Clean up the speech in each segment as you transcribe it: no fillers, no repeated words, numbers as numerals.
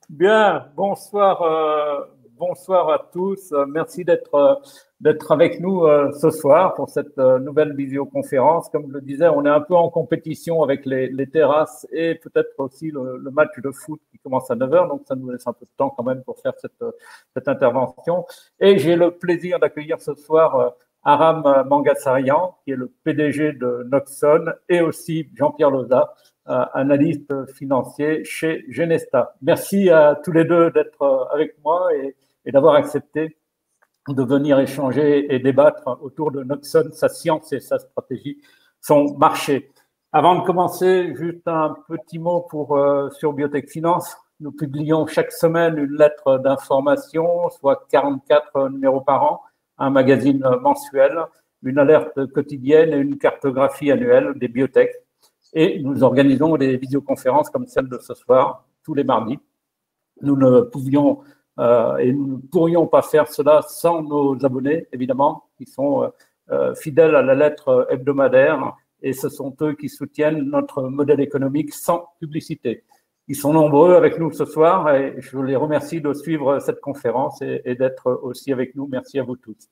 Bien, bonsoir, bonsoir à tous. Merci d'être avec nous ce soir pour cette nouvelle visioconférence. Comme je le disais, on est un peu en compétition avec les terrasses et peut-être aussi le match de foot qui commence à 9 heures. Donc, ça nous laisse un peu de temps quand même pour faire cette intervention. Et j'ai le plaisir d'accueillir ce soir Aram Mangassarian, qui est le PDG de Noxon, et aussi Jean-Pierre Loza, analyste financier chez Genesta. Merci à tous les deux d'être avec moi et d'avoir accepté de venir échanger et débattre autour de Noxon, sa science et sa stratégie, son marché. Avant de commencer, juste un petit mot sur Biotech Finance. Nous publions chaque semaine une lettre d'information, soit 44 numéros par an, un magazine mensuel, une alerte quotidienne et une cartographie annuelle des biotech. Et nous organisons des visioconférences comme celle de ce soir, tous les mardis. Nous ne pouvions et nous ne pourrions pas faire cela sans nos abonnés, évidemment, qui sont fidèles à la lettre hebdomadaire, et ce sont eux qui soutiennent notre modèle économique sans publicité. Ils sont nombreux avec nous ce soir et je les remercie de suivre cette conférence et d'être aussi avec nous. Merci à vous tous.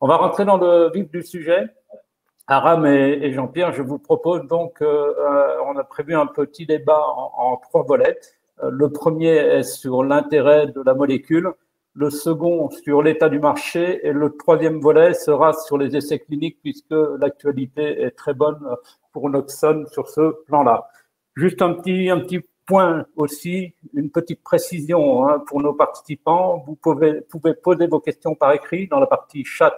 On va rentrer dans le vif du sujet. Aram et Jean-Pierre, je vous propose donc, on a prévu un petit débat en 3 volets. Le premier est sur l'intérêt de la molécule, le second sur l'état du marché et le troisième volet sera sur les essais cliniques puisque l'actualité est très bonne pour Noxon sur ce plan-là. Juste un petit point aussi, une petite précision pour nos participants. Vous pouvez poser vos questions par écrit dans la partie chat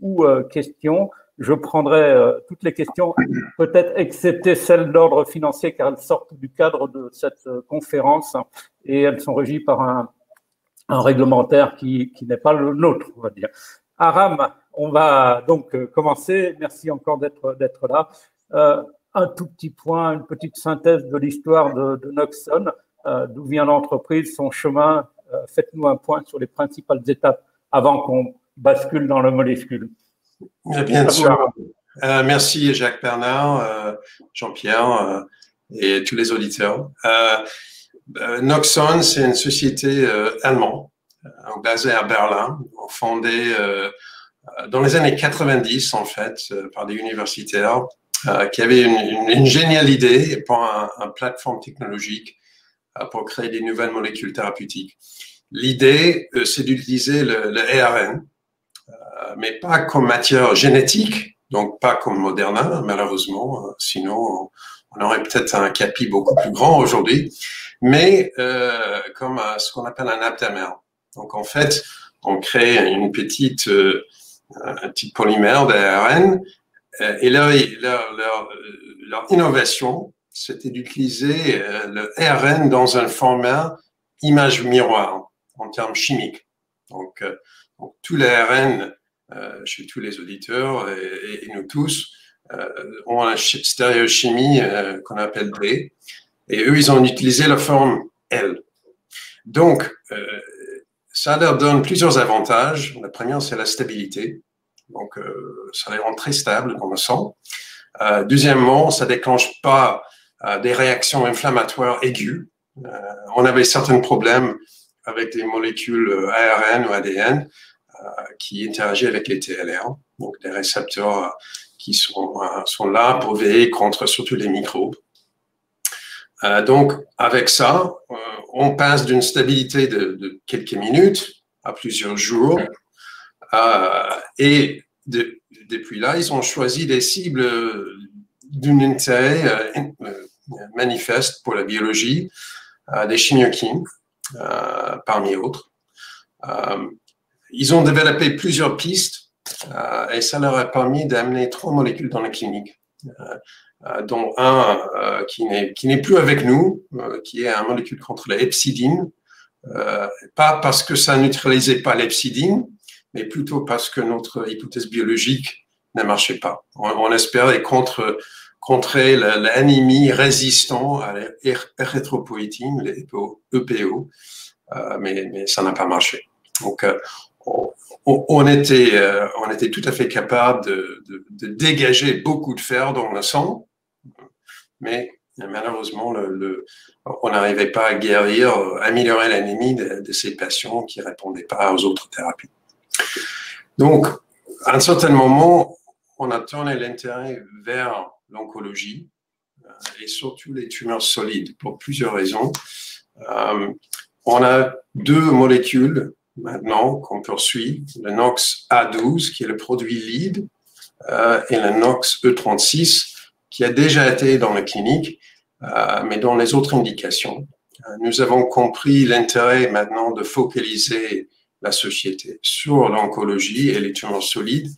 ou questions. Je prendrai toutes les questions, peut-être excepté celles d'ordre financier, car elles sortent du cadre de cette conférence et elles sont régies par un réglementaire qui n'est pas le nôtre, on va dire. Aram, on va donc commencer. Merci encore d'être là. Un tout petit point, une petite synthèse de l'histoire de Noxon. D'où vient l'entreprise, son chemin. Faites-nous un point sur les principales étapes avant qu'on bascule dans le molécule. Bien sûr. Merci Jacques Bernard, Jean-Pierre et tous les auditeurs. Noxon, c'est une société allemande basée à Berlin, fondée dans les années 90 en fait par des universitaires qui avaient une géniale idée pour un plateforme technologique pour créer des nouvelles molécules thérapeutiques. L'idée, c'est d'utiliser le ARN, mais pas comme matière génétique, donc pas comme Moderna, malheureusement, sinon on aurait peut-être un capi beaucoup plus grand aujourd'hui, mais comme ce qu'on appelle un aptamer. Donc en fait, on crée un petit polymère d'ARN, et leur innovation, c'était d'utiliser le ARN dans un format image miroir en termes chimiques. Donc tout l'ARN chez tous les auditeurs et nous tous ont une stéréochimie qu'on appelle D, et eux, ils ont utilisé la forme L. Donc, ça leur donne plusieurs avantages. La première, c'est la stabilité. Donc, ça les rend très stables dans le sang. Deuxièmement, ça déclenche pas des réactions inflammatoires aiguës. On avait certains problèmes avec des molécules ARN ou ADN qui interagissent avec les TLR, donc des récepteurs qui sont là pour veiller contre surtout les microbes. Donc, avec ça, on passe d'une stabilité de quelques minutes à plusieurs jours. Et depuis là, ils ont choisi des cibles d'un intérêt manifeste pour la biologie, des chimiokines, parmi autres. Ils ont développé plusieurs pistes et ça leur a permis d'amener 3 molécules dans la clinique, dont un qui n'est plus avec nous, qui est un molécule contre la hepcidine, pas parce que ça neutralisait pas l'hepcidine, mais plutôt parce que notre hypothèse biologique ne marchait pas. On espérait contrer l'anémie résistant à l'érythropoïétine, les EPO, mais ça n'a pas marché. Donc, on était tout à fait capable de dégager beaucoup de fer dans le sang, mais Et malheureusement, on n'arrivait pas à guérir, améliorer l'anémie de ces patients qui ne répondaient pas aux autres thérapies. Donc, à un certain moment, on a tourné l'intérêt vers l'oncologie et surtout les tumeurs solides pour plusieurs raisons. On a deux molécules maintenant qu'on poursuit, le NOX-A12 qui est le produit lead et le NOX-E36 qui a déjà été dans la clinique, mais dans les autres indications. Nous avons compris l'intérêt maintenant de focaliser la société sur l'oncologie et les tumeurs solides.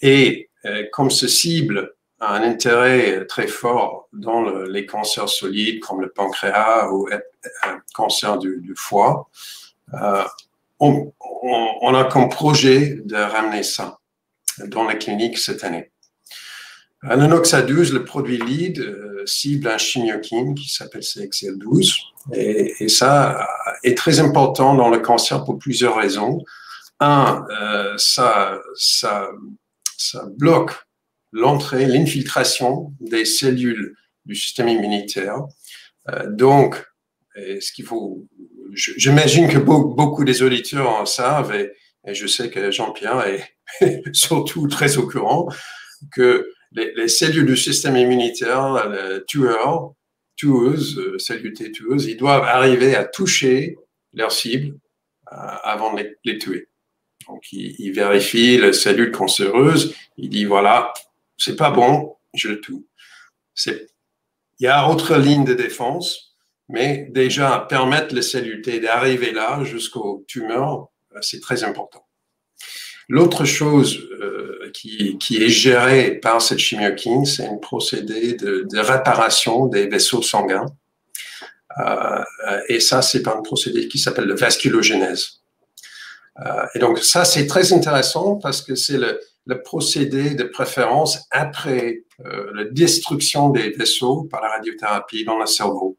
Et comme ce cible a un intérêt très fort dans les cancers solides comme le pancréas ou le cancer du foie, on a comme projet de ramener ça dans la clinique cette année. Le NOX-A12, le produit lead, cible un chimiokine qui s'appelle CXCL12 et ça est très important dans le cancer pour plusieurs raisons. Un, ça bloque l'entrée, l'infiltration des cellules du système immunitaire. Donc, ce qu'il faut, j'imagine que beaucoup des auditeurs en savent et je sais que Jean-Pierre est surtout très au courant que les cellules du système immunitaire, cellules T tueuses, ils doivent arriver à toucher leur cible avant de les tuer. Donc, il vérifie les cellules cancéreuses, il dit voilà, c'est pas bon, je le tue. Il y a autre ligne de défense, mais déjà permettre les cellules T d'arriver là jusqu'aux tumeurs, c'est très important. L'autre chose qui est gérée par cette chimiokine, c'est un procédé de réparation des vaisseaux sanguins. Et ça, c'est par un procédé qui s'appelle la vasculogénèse. Et donc, ça, c'est très intéressant parce que c'est le procédé de préférence après la destruction des vaisseaux par la radiothérapie dans le cerveau.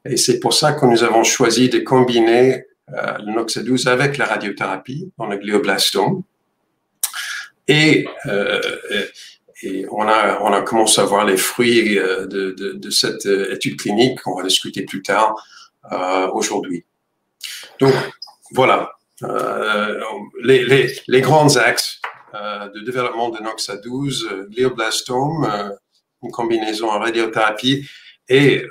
Et c'est pour ça que nous avons choisi de combiner le NOX-A12 avec la radiothérapie dans le glioblastome. Et on a commencé à voir les fruits de cette étude clinique qu'on va discuter plus tard aujourd'hui. Donc, voilà. Les grands axes de développement de NOX-A12, glioblastome, une combinaison en radiothérapie et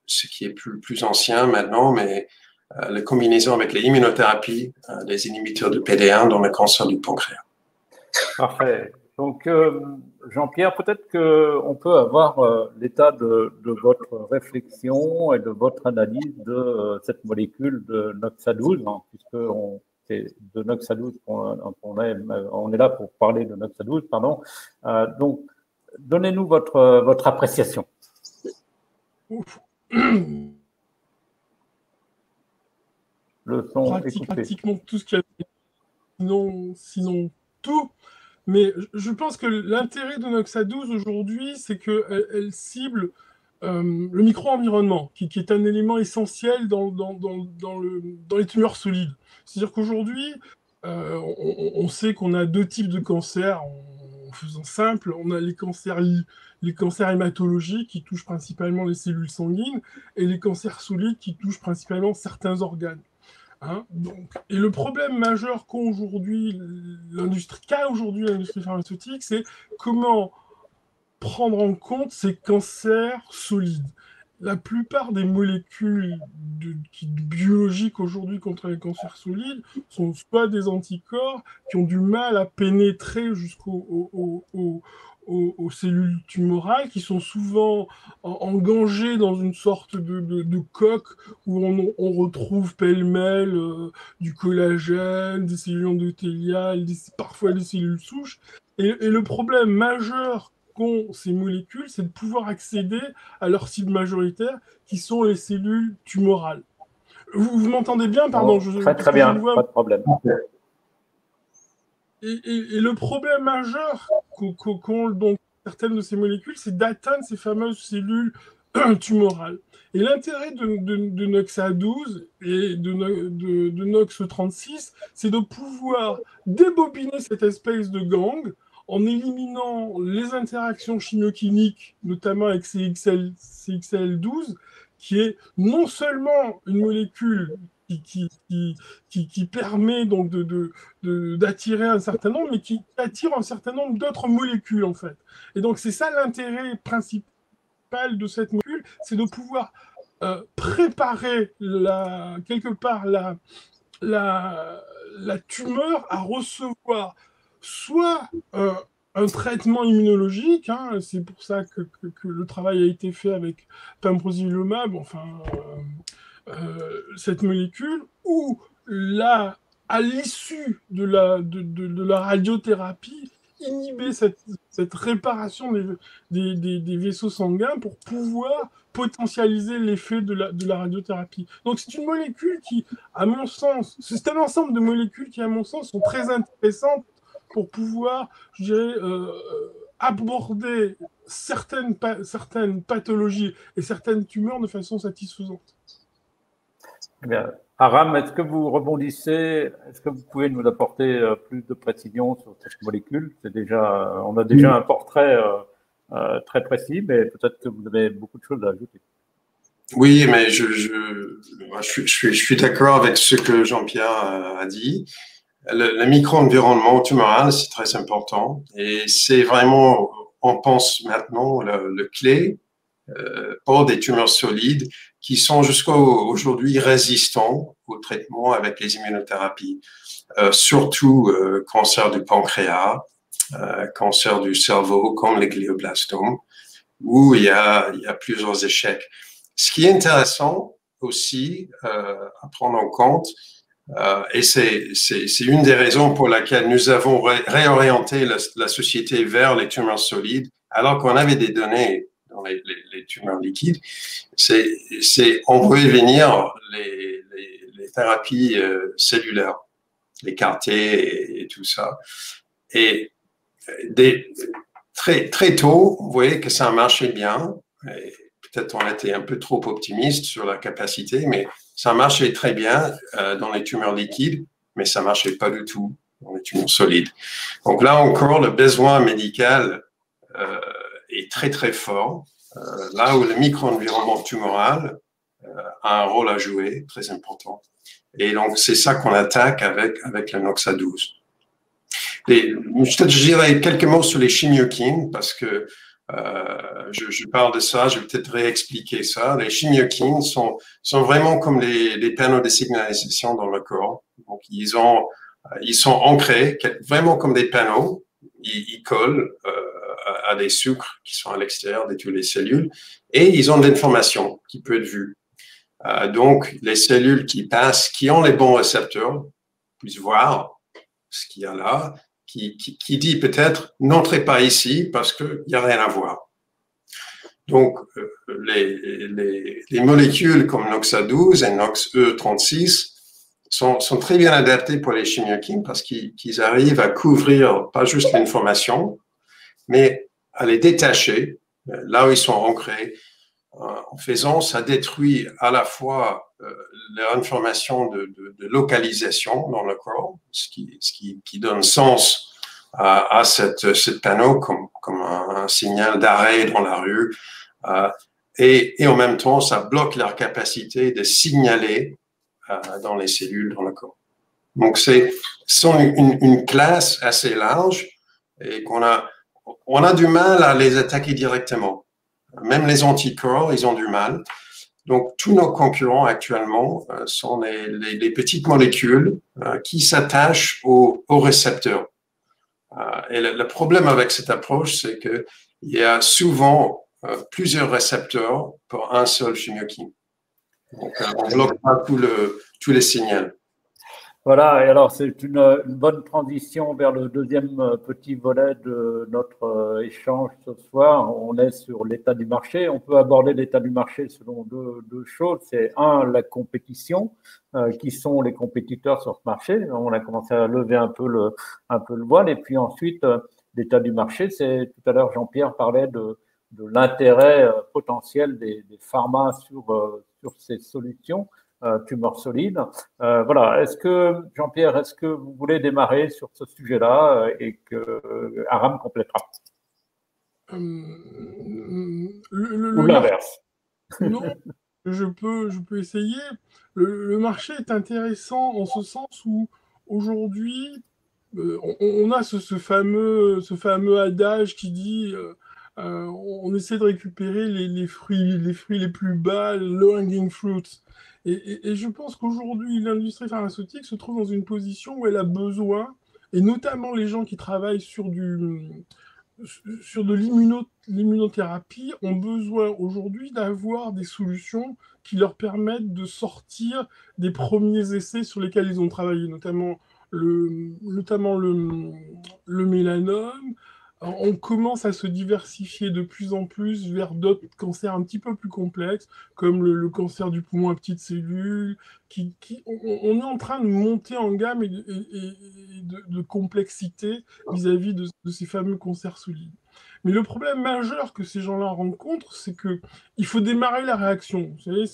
ce qui est plus ancien maintenant, mais la combinaison avec les immunothérapies, les inhibiteurs de PD1 dans le cancer du pancréas. Parfait. Donc, Jean-Pierre, peut-être qu'on peut avoir l'état de votre réflexion et de votre analyse de cette molécule de NOX-A12, hein, puisque c'est de NOX-A12 on est là pour parler de NOX-A12, pardon. Donc, donnez-nous votre appréciation. Le son est coupé. Pratiquement tout ce qu'il y a, sinon tout. Mais je pense que l'intérêt de NOX-A12 aujourd'hui, c'est qu'elle cible le micro-environnement, qui est un élément essentiel dans les tumeurs solides. C'est-à-dire qu'aujourd'hui, on sait qu'on a deux types de cancers, en faisant simple. On a les cancers hématologiques qui touchent principalement les cellules sanguines, et les cancers solides qui touchent principalement certains organes. Et le problème majeur qu'a aujourd'hui l'industrie pharmaceutique, c'est comment prendre en compte ces cancers solides. La plupart des molécules biologiques aujourd'hui contre les cancers solides sont soit des anticorps qui ont du mal à pénétrer jusqu'aux cellules tumorales, qui sont souvent engagées dans une sorte de coque où on retrouve pêle-mêle du collagène, des cellules endothéliales, parfois des cellules souches. Et le problème majeur qu'ont ces molécules, c'est de pouvoir accéder à leur cible majoritaire, qui sont les cellules tumorales. Vous m'entendez bien, pardon? Très bien, pas de problème. Et le problème majeur qu'ont donc certaines de ces molécules, c'est d'atteindre ces fameuses cellules tumorales. Et l'intérêt de NOX-A12 et de NOX-36, c'est de pouvoir débobiner cette espèce de gang en éliminant les interactions chimiochimiques, notamment avec CXL12, qui est non seulement une molécule qui permet donc d'attirer un certain nombre, mais qui attire un certain nombre d'autres molécules, en fait. Et donc, c'est ça l'intérêt principal de cette molécule, c'est de pouvoir préparer quelque part la tumeur à recevoir soit un traitement immunologique, hein, c'est pour ça que le travail a été fait avec pembrolizumab, enfin cette molécule, ou là, à l'issue de la radiothérapie, inhiber cette réparation des vaisseaux sanguins pour pouvoir potentialiser l'effet de la radiothérapie. Donc c'est une molécule qui, à mon sens, c'est un ensemble de molécules qui, à mon sens, sont très intéressantes pour pouvoir, je dirais, aborder certaines pathologies et certaines tumeurs de façon satisfaisante. Eh bien, Aram, est-ce que vous rebondissez? Est-ce que vous pouvez nous apporter plus de précision sur cette molécule? On a déjà un portrait très précis, mais peut-être que vous avez beaucoup de choses à ajouter. Oui, mais je suis d'accord avec ce que Jean-Pierre a dit. Le micro-environnement tumoral, c'est très important. Et c'est vraiment, on pense maintenant, le clé pour des tumeurs solides qui sont jusqu'à aujourd'hui résistants au traitement avec les immunothérapies. Surtout cancer du pancréas, cancer du cerveau comme les glioblastomes, où il y a plusieurs échecs. Ce qui est intéressant aussi à prendre en compte, et c'est une des raisons pour laquelle nous avons réorienté la société vers les tumeurs solides, alors qu'on avait des données dans les tumeurs liquides, c'est on veut venir les thérapies cellulaires, les CAR-T et tout ça. Et très tôt, vous voyez que ça marchait bien. Peut-être on était un peu trop optimiste sur la capacité, mais ça marchait très bien dans les tumeurs liquides, mais ça marchait pas du tout dans les tumeurs solides. Donc là encore, le besoin médical est très très fort. Là où le micro-environnement tumoral a un rôle à jouer, très important. Et donc c'est ça qu'on attaque avec le Noxa-12. Je dirais quelques mots sur les chimiokines, parce que je parle de ça, je vais peut-être réexpliquer ça. Les chimiokines sont vraiment comme les panneaux de signalisation dans le corps. Donc, ils sont ancrés, vraiment comme des panneaux. Ils collent à des sucres qui sont à l'extérieur de toutes les cellules et ils ont de l'information qui peut être vue. Donc, les cellules qui passent, qui ont les bons récepteurs, puissent voir ce qu'il y a là, qui dit peut-être n'entrez pas ici parce qu'il n'y a rien à voir. Donc, les molécules comme Noxa-12 et Nox-E36 sont très bien adaptées pour les chimiokines parce qu'ils arrivent à couvrir pas juste l'information, mais à les détacher là où ils sont ancrés. En faisant, ça détruit à la fois leur information de localisation dans le corps, ce qui donne sens à cette panneau comme un signal d'arrêt dans la rue. Et en même temps, ça bloque leur capacité de signaler dans les cellules dans le corps. Donc, c'est une classe assez large et on a du mal à les attaquer directement. Même les anticorps, ils ont du mal. Donc, tous nos concurrents actuellement sont les petites molécules qui s'attachent aux récepteurs. Et le problème avec cette approche, c'est qu'il y a souvent plusieurs récepteurs pour un seul chimiokine. Donc, on ne bloque pas tous les signaux. Voilà, et alors c'est une bonne transition vers le deuxième petit volet de notre échange ce soir. On est sur l'état du marché. On peut aborder l'état du marché selon deux choses. C'est la compétition, qui sont les compétiteurs sur ce marché. On a commencé à lever un peu le voile. Et puis ensuite, l'état du marché, c'est tout à l'heure Jean-Pierre parlait de l'intérêt potentiel des pharma sur ces solutions. tumeurs solides. Voilà. Est-ce que, Jean-Pierre, est-ce que vous voulez démarrer sur ce sujet-là et que Aram complétera? Ou l'inverse. Non, je peux essayer. Le marché est intéressant en ce sens où aujourd'hui, on a ce fameux adage qui dit on essaie de récupérer les fruits les plus bas, low hanging fruits. Et je pense qu'aujourd'hui, l'industrie pharmaceutique se trouve dans une position où elle a besoin, et notamment les gens qui travaillent sur de l'immunothérapie, ont besoin aujourd'hui d'avoir des solutions qui leur permettent de sortir des premiers essais sur lesquels ils ont travaillé, notamment le mélanome. On commence à se diversifier de plus en plus vers d'autres cancers un petit peu plus complexes, comme le cancer du poumon à petites cellules. On est en train de monter en gamme et de complexité vis-à-vis de ces fameux cancers solides. Mais le problème majeur que ces gens-là rencontrent, c'est qu'il faut démarrer la réaction. Vous savez,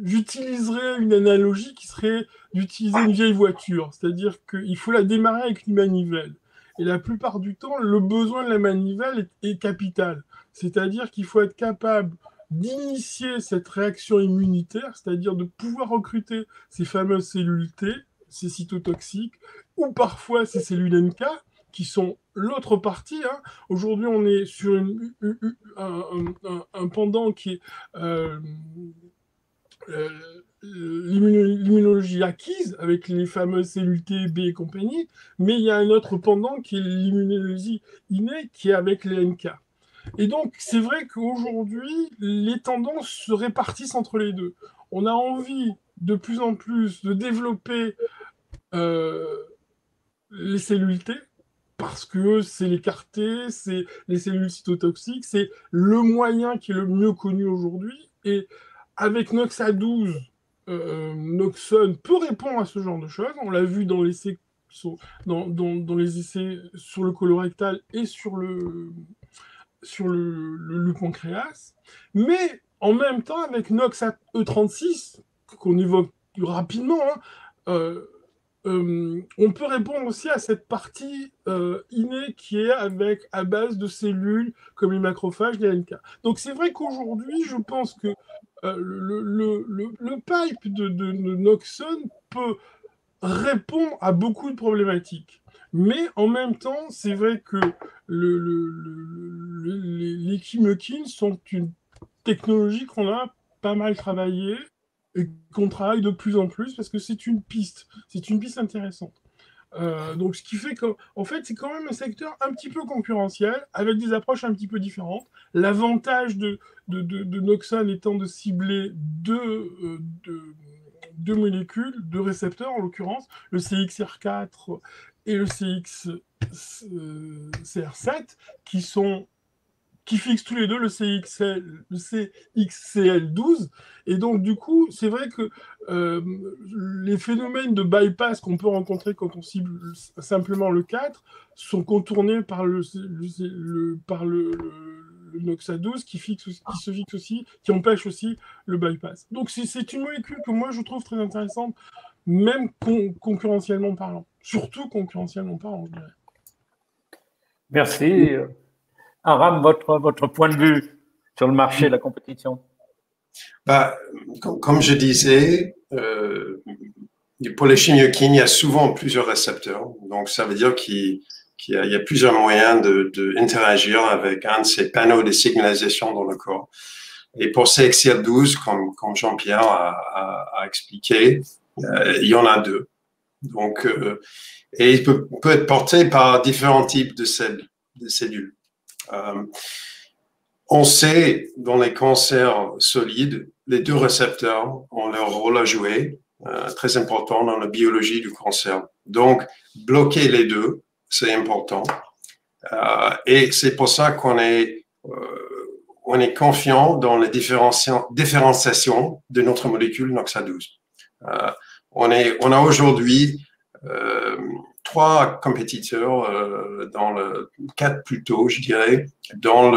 j'utiliserais une analogie qui serait d'utiliser une vieille voiture, c'est-à-dire qu'il faut la démarrer avec une manivelle. Et la plupart du temps, le besoin de la manivelle est capital. C'est-à-dire qu'il faut être capable d'initier cette réaction immunitaire, c'est-à-dire de pouvoir recruter ces fameuses cellules T, ces cytotoxiques, ou parfois ces cellules NK, qui sont l'autre partie. Hein. Aujourd'hui, on est sur un pendant qui est l'immunologie acquise, avec les fameuses cellules T, B et compagnie, mais il y a un autre pendant qui est l'immunologie innée, qui est avec les NK. Et donc, c'est vrai qu'aujourd'hui, les tendances se répartissent entre les deux. On a envie de plus en plus de développer les cellules T, parce que c'est les CAR T, c'est les cellules cytotoxiques, c'est le moyen qui est le mieux connu aujourd'hui. Et avec Noxa12, Noxone peut répondre à ce genre de choses. On l'a vu dans les essais sur le colorectal et sur le pancréas. Mais en même temps, avec Noxa E36, qu'on évoque rapidement, hein, on peut répondre aussi à cette partie innée qui est à base de cellules comme les macrophages, les NK. Donc c'est vrai qu'aujourd'hui, je pense que le pipe de Noxone peut répondre à beaucoup de problématiques. Mais en même temps, c'est vrai que les chemokines sont une technologie qu'on a pas mal travaillée et qu'on travaille de plus en plus parce que c'est une piste intéressante. Donc, ce qui fait qu'en fait, c'est quand même un secteur un petit peu concurrentiel, avec des approches un petit peu différentes. L'avantage de Noxone étant de cibler deux molécules, deux récepteurs en l'occurrence, le CXR4 et le CXCR7, qui fixent tous les deux le CXCL12. Et donc, du coup, c'est vrai que les phénomènes de bypass qu'on peut rencontrer quand on cible simplement le 4 sont contournés par le Noxa12 qui se fixe aussi, qui empêche aussi le bypass. Donc, c'est une molécule que moi, je trouve très intéressante, même concurrentiellement parlant. Surtout concurrentiellement parlant, je dirais. Merci. Aram, votre point de vue sur le marché, la compétition? Comme je disais, pour les chimiokines, il y a souvent plusieurs récepteurs. Donc, ça veut dire qu'il y a plusieurs moyens d'interagir avec un de ces panneaux de signalisation dans le corps. Et pour CXCL12, comme Jean-Pierre a expliqué, il y en a deux. Donc, et il peut être porté par différents types de cellules. On sait, dans les cancers solides, les deux récepteurs ont leur rôle à jouer, très important dans la biologie du cancer. Donc, bloquer les deux, c'est important. Et c'est pour ça qu'on est confiant dans la différenciation de notre molécule Noxa12. On a aujourd'hui 3 compétiteurs, 4 plutôt, je dirais, dans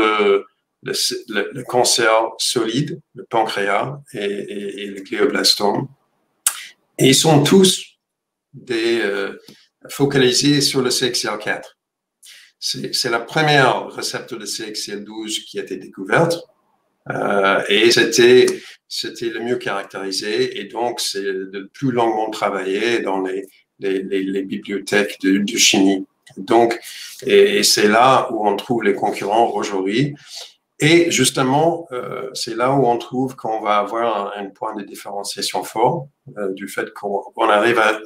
le cancer solide, le pancréas et le glioblastome. Et ils sont tous focalisés sur le CXCL4. C'est la première récepteur de CXCL12 qui a été découverte et c'était le mieux caractérisé et donc c'est le plus longuement travaillé dans les bibliothèques de chimie. Donc, et c'est là où on trouve les concurrents aujourd'hui. Et justement, c'est là où on trouve qu'on va avoir un point de différenciation fort du fait qu'on arrive à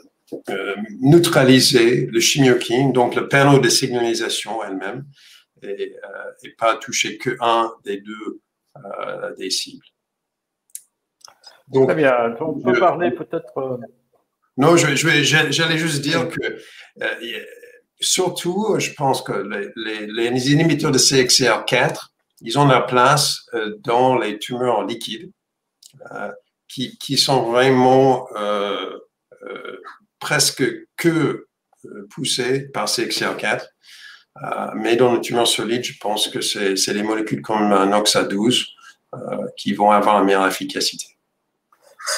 neutraliser le chimiokine, donc le panneau de signalisation elle-même, et pas toucher qu'un des deux des cibles. Donc, très bien. On peut parler peut-être. Non, j'allais juste dire que surtout, je pense que les inhibiteurs de CXCR4, ils ont leur place dans les tumeurs liquides qui sont vraiment presque que poussées par CXCR4. Mais dans les tumeurs solides, je pense que c'est les molécules comme NOXA12 qui vont avoir la meilleure efficacité.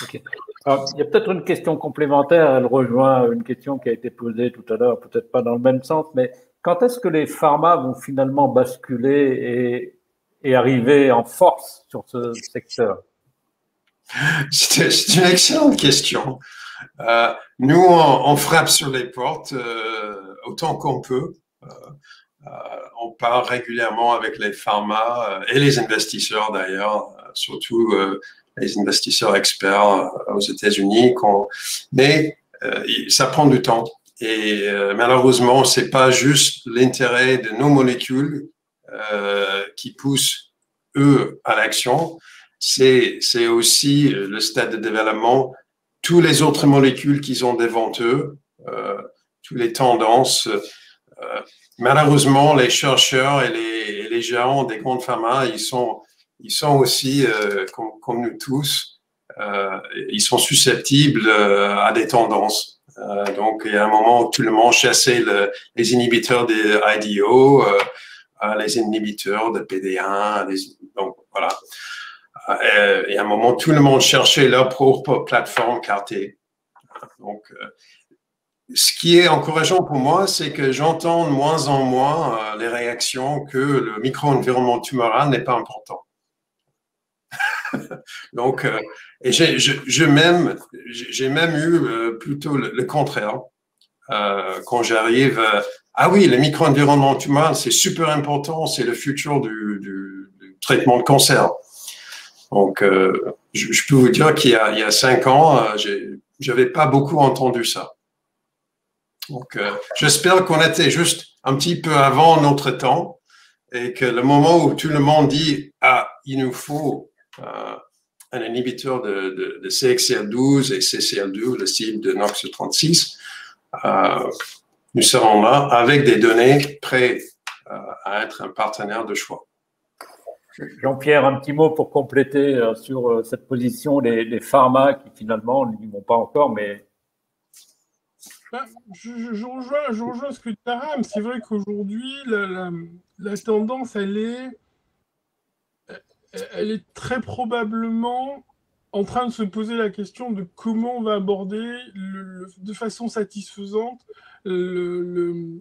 Okay. Alors, il y a peut-être une question complémentaire, elle rejoint une question qui a été posée tout à l'heure, peut-être pas dans le même sens, mais quand est-ce que les pharma vont finalement basculer et arriver en force sur ce secteur? C'est une excellente question. Nous, on frappe sur les portes autant qu'on peut. On parle régulièrement avec les pharma et les investisseurs d'ailleurs, surtout les investisseurs experts aux États-Unis. Mais ça prend du temps. Et malheureusement, c'est pas juste l'intérêt de nos molécules qui poussent eux à l'action. C'est aussi le stade de développement, tous les autres molécules qu'ils ont devant eux, toutes les tendances. Malheureusement, les chercheurs et les géants des grandes pharma, ils sont aussi, comme nous tous, ils sont susceptibles à des tendances. Donc, il y a un moment où tout le monde chassait les inhibiteurs des IDO, les inhibiteurs de PD1, donc voilà. Et à un moment, tout le monde cherchait leur propre plateforme CAR-T. Donc, ce qui est encourageant pour moi, c'est que j'entends de moins en moins les réactions que le micro-environnement tumoral n'est pas important. Donc, et j'ai même eu plutôt le contraire. Quand j'arrive, ah oui, le micro-environnement tumoral, c'est super important, c'est le futur du traitement de cancer. Donc, je peux vous dire qu'il y a 5 ans, j'avais pas beaucoup entendu ça. Donc, j'espère qu'on était juste un petit peu avant notre temps et que le moment où tout le monde dit « Ah, il nous faut un inhibiteur de CXCL12 et CCL2, le cible de NOX36, nous serons là avec des données prêtes à être un partenaire de choix. » Jean-Pierre, un petit mot pour compléter sur cette position des pharma qui finalement n'y vont pas encore, mais… Je rejoins ce que dit Aram. C'est vrai qu'aujourd'hui, la tendance, elle est très probablement en train de se poser la question de comment on va aborder de façon satisfaisante. Je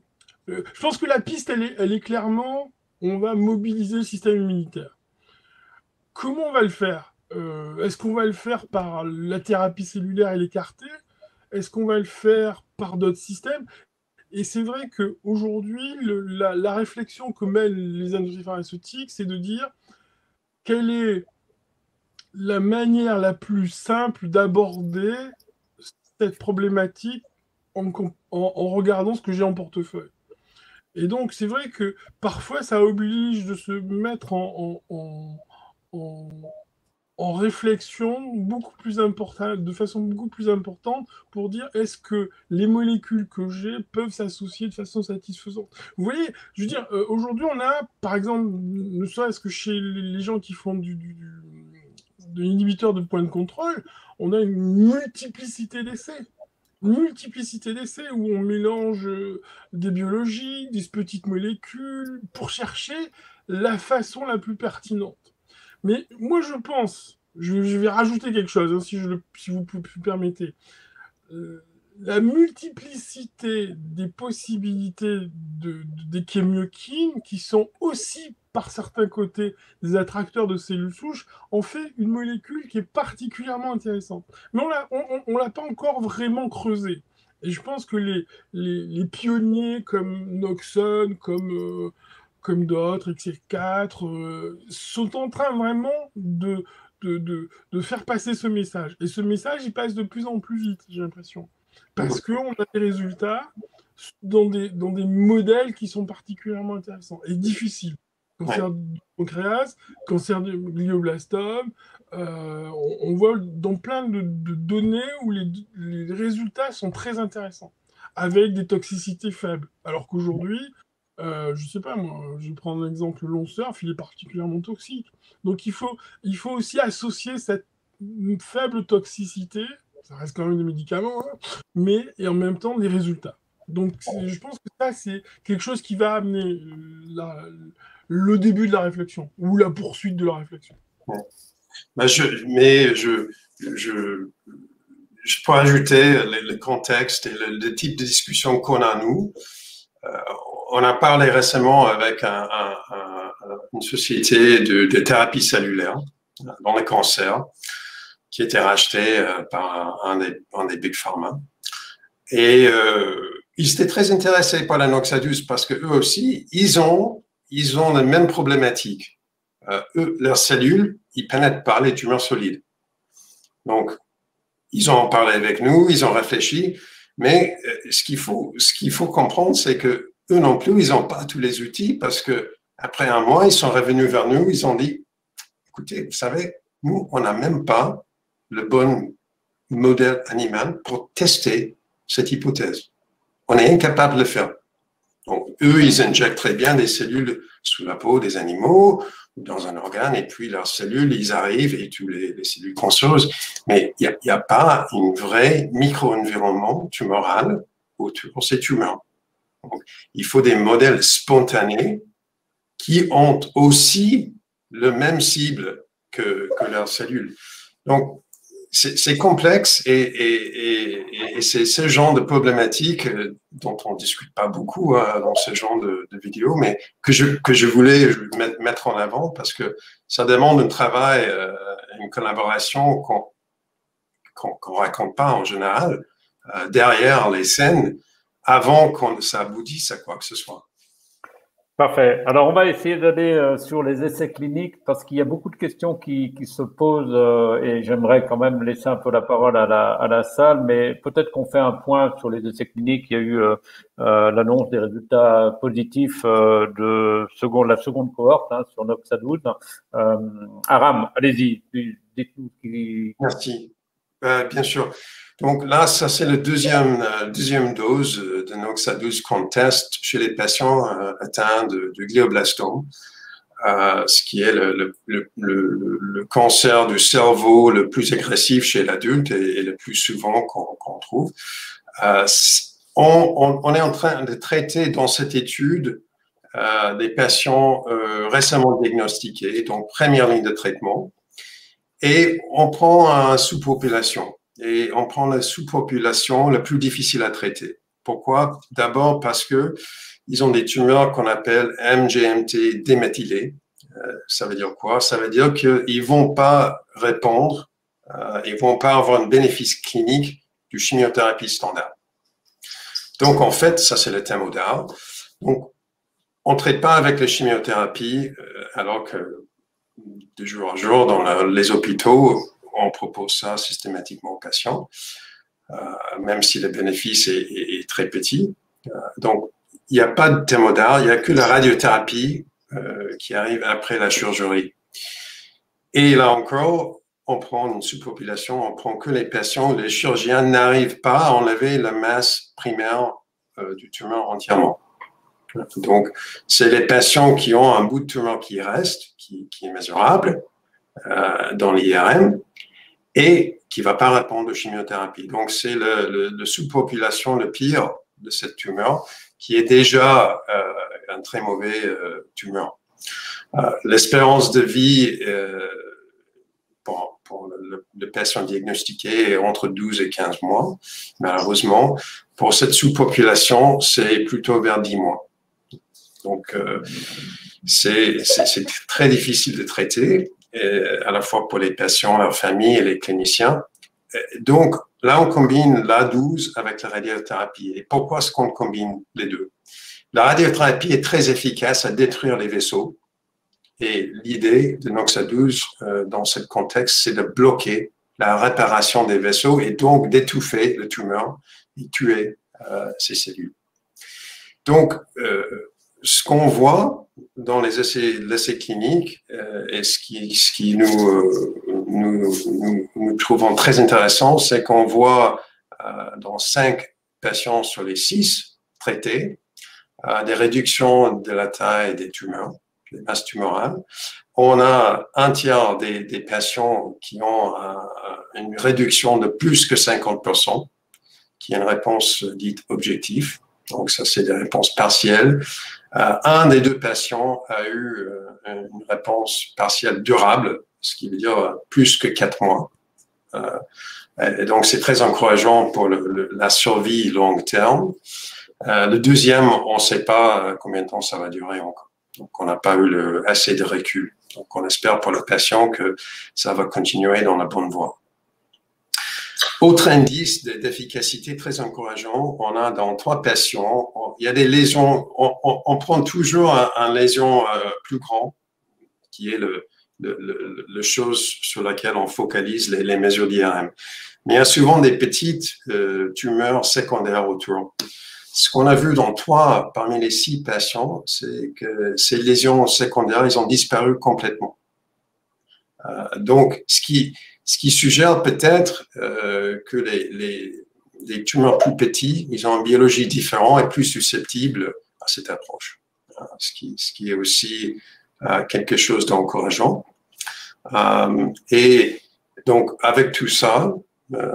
pense que la piste, elle est clairement, on va mobiliser le système immunitaire. Comment on va le faire? Est-ce qu'on va le faire par la thérapie cellulaire et l'écarter? Est-ce qu'on va le faire par d'autres systèmes? Et c'est vrai qu'aujourd'hui, la réflexion que mènent les industries pharmaceutiques, c'est de dire quelle est la manière la plus simple d'aborder cette problématique en regardant ce que j'ai en portefeuille. Et donc, c'est vrai que parfois, ça oblige de se mettre en réflexion beaucoup plus importante, de façon beaucoup plus importante, pour dire est-ce que les molécules que j'ai peuvent s'associer de façon satisfaisante. Vous voyez, je veux dire, aujourd'hui, on a, par exemple, ne serait-ce que chez les gens qui font de l'inhibiteur de point de contrôle, on a une multiplicité d'essais. Où on mélange des biologies, des petites molécules, pour chercher la façon la plus pertinente. Mais moi, je pense, je vais rajouter quelque chose, hein, si vous permettez. La multiplicité des possibilités des chemiokines, qui sont aussi, par certains côtés, des attracteurs de cellules souches, en fait une molécule qui est particulièrement intéressante. Mais on l'a pas encore vraiment creusée. Et je pense que les pionniers comme Noxon, comme d'autres, XC4, sont en train vraiment de faire passer ce message. Et ce message, il passe de plus en plus vite, j'ai l'impression. Parce qu'on a des résultats dans des modèles qui sont particulièrement intéressants et difficiles. Cancer du pancréas, cancer du glioblastome, on voit dans plein de données où les résultats sont très intéressants, avec des toxicités faibles. Alors qu'aujourd'hui, je ne sais pas, moi, je vais prendre l'exemple long surf, il est particulièrement toxique. Donc il faut aussi associer cette faible toxicité, ça reste quand même des médicaments, hein, mais et en même temps des résultats. Donc je pense que ça, c'est quelque chose qui va amener le début de la réflexion, ou la poursuite de la réflexion. Ben je peux ajouter le contexte et le type de discussion qu'on a, nous. On a parlé récemment avec une société de thérapie cellulaire dans le cancer qui était rachetée par un des big pharma. Et ils étaient très intéressés par la Noxadus parce que eux aussi, ils ont la même problématique. Eux, leurs cellules, ils pénètrent pas les tumeurs solides. Donc, ils ont parlé avec nous, ils ont réfléchi, mais ce qu'il faut comprendre, c'est que eux non plus, ils n'ont pas tous les outils parce que après un mois, ils sont revenus vers nous, ils ont dit, écoutez, vous savez, nous, on n'a même pas le bon modèle animal pour tester cette hypothèse. On est incapable de le faire. Donc, eux, ils injectent très bien des cellules sous la peau des animaux, dans un organe, et puis leurs cellules, ils arrivent et toutes les cellules cancéreuses. Mais il n'y a pas une vraie micro-environnement tumoral autour de ces tumeurs. Donc, il faut des modèles spontanés qui ont aussi le même cible que leurs cellules. Donc, c'est complexe et c'est ce genre de problématique dont on ne discute pas beaucoup dans ce genre de vidéos, mais que je voulais mettre en avant parce que ça demande un travail, une collaboration qu'on raconte pas en général derrière les scènes avant qu'on ça aboutisse à quoi que ce soit. Parfait. Alors, on va essayer d'aller sur les essais cliniques parce qu'il y a beaucoup de questions qui se posent et j'aimerais quand même laisser un peu la parole à la salle, mais peut-être qu'on fait un point sur les essais cliniques. Il y a eu l'annonce des résultats positifs de la seconde cohorte sur Noxa12. Aram, allez-y, dites-nous qui... Merci. Bien sûr. Donc là, ça c'est le deuxième dose de Noxa12 qu'on teste chez les patients atteints de glioblastome, ce qui est le cancer du cerveau le plus agressif chez l'adulte et le plus souvent qu'on trouve. On est en train de traiter dans cette étude des patients récemment diagnostiqués, donc première ligne de traitement, et on prend une sous-population. Et on prend la sous-population la plus difficile à traiter. Pourquoi? D'abord parce que ils ont des tumeurs qu'on appelle MGMT déméthylées. Ça veut dire quoi? Ça veut dire qu'ils vont pas répondre, ils vont pas avoir un bénéfice clinique du chimiothérapie standard. Donc en fait, ça c'est le thème au départ. Donc on traite pas avec la chimiothérapie alors que de jour en jour dans les hôpitaux on propose ça systématiquement aux patients, même si le bénéfice est très petit. Donc, il n'y a pas de thermodar, il n'y a que la radiothérapie qui arrive après la chirurgie. Et là encore, on prend une sous-population, on prend que les patients où les chirurgiens n'arrivent pas à enlever la masse primaire du tumeur entièrement. Donc, c'est les patients qui ont un bout de tumeur qui reste, qui est mesurable dans l'IRM, et qui ne va pas répondre aux chimiothérapies. Donc, c'est le sous-population le pire de cette tumeur, qui est déjà un très mauvais tumeur. L'espérance de vie pour le patient diagnostiqué est entre 12 et 15 mois. Malheureusement, pour cette sous-population, c'est plutôt vers 10 mois. Donc, c'est très difficile de traiter, à la fois pour les patients, leurs familles et les cliniciens. Donc, là, on combine l'A12 avec la radiothérapie. Et pourquoi est-ce qu'on combine les deux? La radiothérapie est très efficace à détruire les vaisseaux. Et l'idée de Noxa-12 dans ce contexte, c'est de bloquer la réparation des vaisseaux et donc d'étouffer le tumeur et tuer ces cellules. Donc, ce qu'on voit dans les essais cliniques et ce qui nous trouvons très intéressant, c'est qu'on voit dans 5 patients sur les 6 traités des réductions de la taille des tumeurs, des masses tumorales. On a un tiers des patients qui ont une réduction de plus que 50%, qui est une réponse dite objective. Donc ça, c'est des réponses partielles. Un des 2 patients a eu une réponse partielle durable, ce qui veut dire plus que 4 mois. Et donc, c'est très encourageant pour la survie long terme. Le deuxième, on ne sait pas combien de temps ça va durer encore. Donc, on n'a pas eu assez de recul. Donc, on espère pour le patient que ça va continuer dans la bonne voie. Autre indice d'efficacité très encourageant, on a dans 3 patients, il y a des lésions, on prend toujours un lésion plus grand, qui est le chose sur laquelle on focalise les mesures d'IRM. Mais il y a souvent des petites tumeurs secondaires autour. Ce qu'on a vu dans 3 parmi les 6 patients, c'est que ces lésions secondaires, ils ont disparu complètement. Donc, ce qui suggère peut-être que les tumeurs plus petits, ils ont une biologie différente et plus susceptibles à cette approche. Ce qui est aussi quelque chose d'encourageant. Et donc, avec tout ça,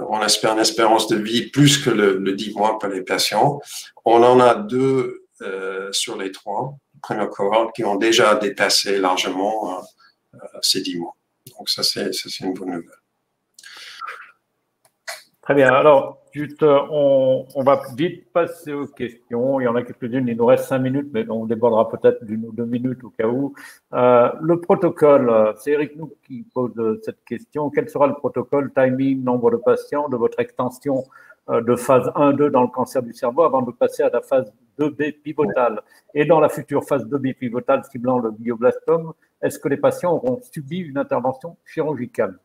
on espère une espérance de vie plus que le 10 mois pour les patients. On en a 2 sur les 3 premières cohortes qui ont déjà dépassé largement ces 10 mois. Donc, ça, c'est une bonne nouvelle. Très bien. Alors, juste, on va vite passer aux questions. Il y en a quelques-unes. Il nous reste 5 minutes, mais on débordera peut-être d'1 ou 2 minutes au cas où. Le protocole, c'est Eric Nouk qui pose cette question. Quel sera le protocole, timing, nombre de patients de votre extension de phase 1-2 dans le cancer du cerveau avant de passer à la phase 2B pivotale? Et dans la future phase 2B pivotale ciblant le glioblastome, est-ce que les patients auront subi une intervention chirurgicale?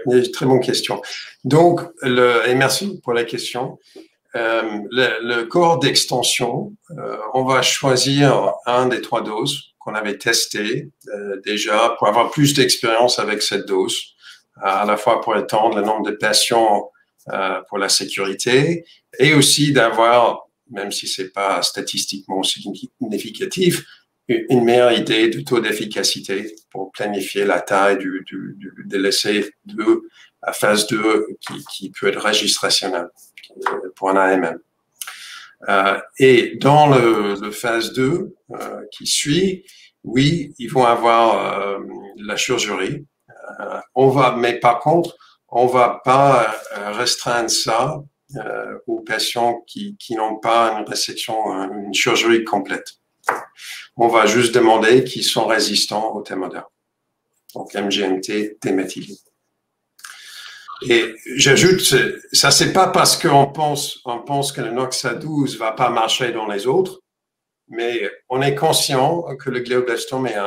Oui, très bonne question. Donc, et merci pour la question. Le cohorte d'extension, on va choisir un des 3 doses qu'on avait testé déjà pour avoir plus d'expérience avec cette dose, à la fois pour étendre le nombre de patients pour la sécurité et aussi d'avoir, même si c'est pas statistiquement significatif, une meilleure idée du taux d'efficacité pour planifier la taille de l'essai de la phase 2 qui peut être registrationnel pour un AMM. Et dans le phase 2 qui suit, oui, ils vont avoir la chirurgie. Mais par contre, on va pas restreindre ça aux patients qui n'ont pas une résection, une chirurgie complète. On va juste demander qu'ils sont résistants au thémodar, donc MGMT déméthylé. Et j'ajoute, ça c'est pas parce qu'on pense que le Noxa-12 va pas marcher dans les autres, mais on est conscient que le glioblastome est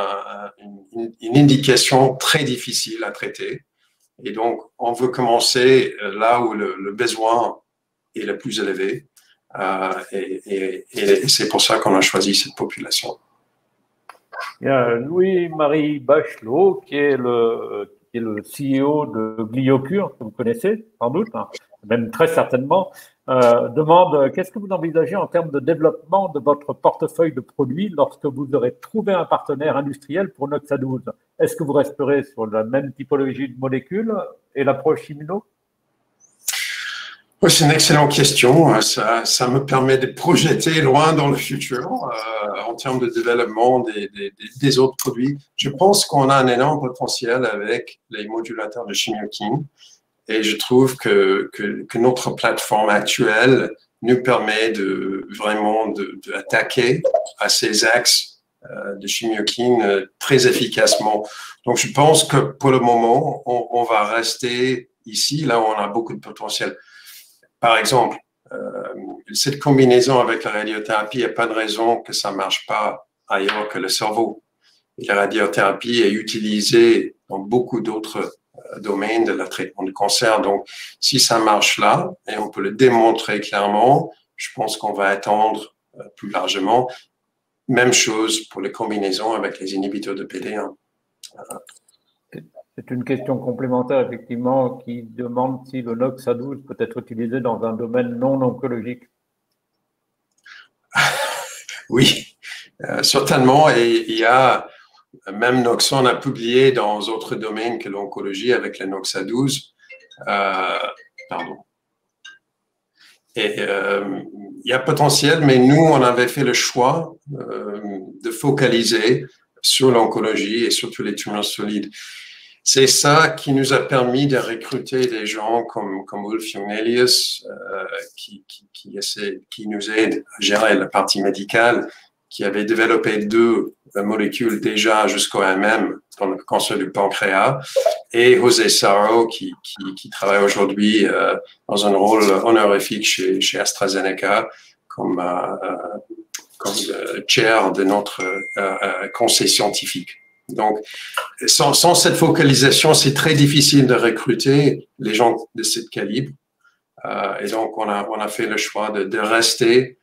une indication très difficile à traiter. Et donc, on veut commencer là où le besoin est le plus élevé. Et c'est pour ça qu'on a choisi cette population. Il y a Louis-Marie Bachelot, qui est le CEO de Gliocure, que vous connaissez sans doute, hein, même très certainement, demande qu'est-ce que vous envisagez en termes de développement de votre portefeuille de produits lorsque vous aurez trouvé un partenaire industriel pour Noxa-12? Est-ce que vous resterez sur la même typologie de molécules et l'approche immuno? Oui, c'est une excellente question. Ça me permet de projeter loin dans le futur en termes de développement des autres produits. Je pense qu'on a un énorme potentiel avec les modulateurs de chimiokin et je trouve que notre plateforme actuelle nous permet de vraiment d'attaquer à ces axes de chimiokin très efficacement. Donc, je pense que pour le moment, on va rester ici, là où on a beaucoup de potentiel. Par exemple, cette combinaison avec la radiothérapie, il n'y a pas de raison que ça ne marche pas ailleurs que le cerveau. Et la radiothérapie est utilisée dans beaucoup d'autres domaines de la traitement du cancer. Donc, si ça marche là, et on peut le démontrer clairement, je pense qu'on va attendre plus largement. Même chose pour les combinaisons avec les inhibiteurs de PD1. C'est une question complémentaire, effectivement, qui demande si le NOX-A12 peut être utilisé dans un domaine non oncologique. Oui, certainement. Et il y a, même Noxon a publié dans d'autres domaines que l'oncologie avec le NOX-A12. Pardon. Et il y a potentiel, mais nous, on avait fait le choix de focaliser sur l'oncologie et surtout les tumeurs solides. C'est ça qui nous a permis de recruter des gens comme Ulf Junelius, qui nous aide à gérer la partie médicale, qui avait développé 2 molécules déjà jusqu'au MM dans le cancer du pancréas, et José Saro, qui travaille aujourd'hui dans un rôle honorifique chez AstraZeneca comme chair de notre conseil scientifique. Donc, sans cette focalisation, c'est très difficile de recruter les gens de ce calibre. Et donc, on a fait le choix de rester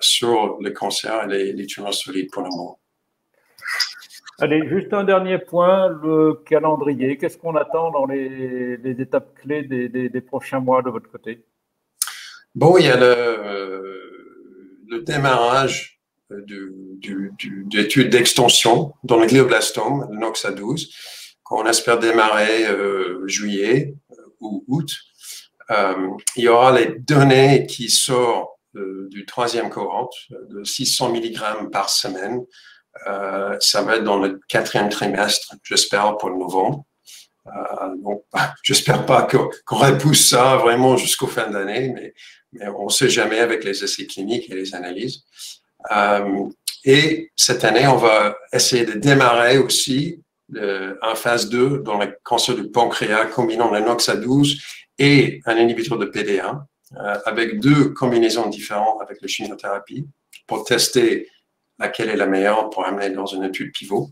sur le cancer et les tumeurs solides pour le moment. Allez, juste un dernier point, le calendrier. Qu'est-ce qu'on attend dans les étapes clés des prochains mois de votre côté? Bon, il y a le démarrage d'études d'extension dans le glioblastome, le NOX-A12, qu'on espère démarrer juillet ou août. Il y aura les données qui sortent du 3e cohorte, de 600 mg par semaine. Ça va être dans le 4e trimestre, j'espère, pour le novembre. Donc, j'espère pas qu'on repousse ça vraiment jusqu'au fin d'année, mais on ne sait jamais avec les essais cliniques et les analyses. Et cette année, on va essayer de démarrer aussi en phase 2 dans le cancer du pancréas, combinant le NOX-A12 et un inhibiteur de PD1, avec 2 combinaisons différentes avec la chimiothérapie pour tester laquelle est la meilleure pour amener dans une étude pivot.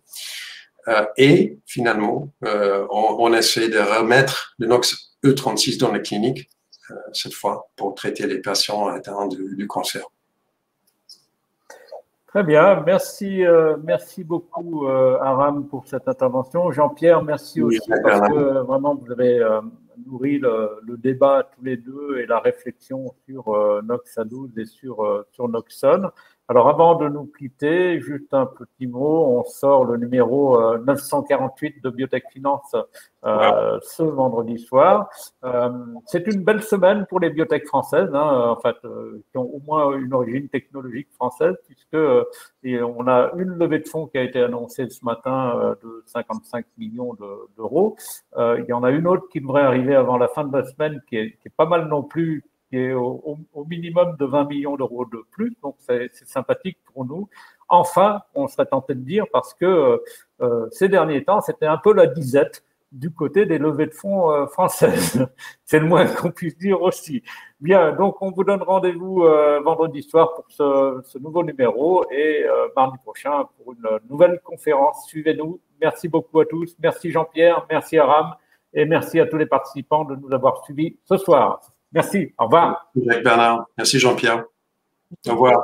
Et finalement, on essaie de remettre le NOX-E36 dans la clinique, cette fois, pour traiter les patients atteints du cancer. Très bien, merci beaucoup Aram pour cette intervention. Jean-Pierre, merci aussi parce que vraiment vous avez nourri le débat tous les deux et la réflexion sur NOX-A12 et sur Noxon. Alors avant de nous quitter, juste un petit mot, on sort le numéro 948 de Biotech Finance ce vendredi soir. C'est une belle semaine pour les biotech françaises, en fait, qui ont au moins une origine technologique française, puisque on a une levée de fonds qui a été annoncée ce matin de 55 millions d'euros. Il y en a une autre qui devrait arriver avant la fin de la semaine, qui est pas mal non plus, qui est au minimum de 20 millions d'euros de plus, donc c'est sympathique pour nous. Enfin, on serait tenté de dire, parce que ces derniers temps, c'était un peu la disette du côté des levées de fonds françaises. C'est le moins qu'on puisse dire aussi. Bien, donc on vous donne rendez-vous vendredi soir pour ce nouveau numéro et mardi prochain pour une nouvelle conférence. Suivez-nous. Merci beaucoup à tous. Merci Jean-Pierre, merci Aram et merci à tous les participants de nous avoir suivis ce soir. Merci, au revoir. Merci Jacques Bernard, merci Jean-Pierre. Au revoir.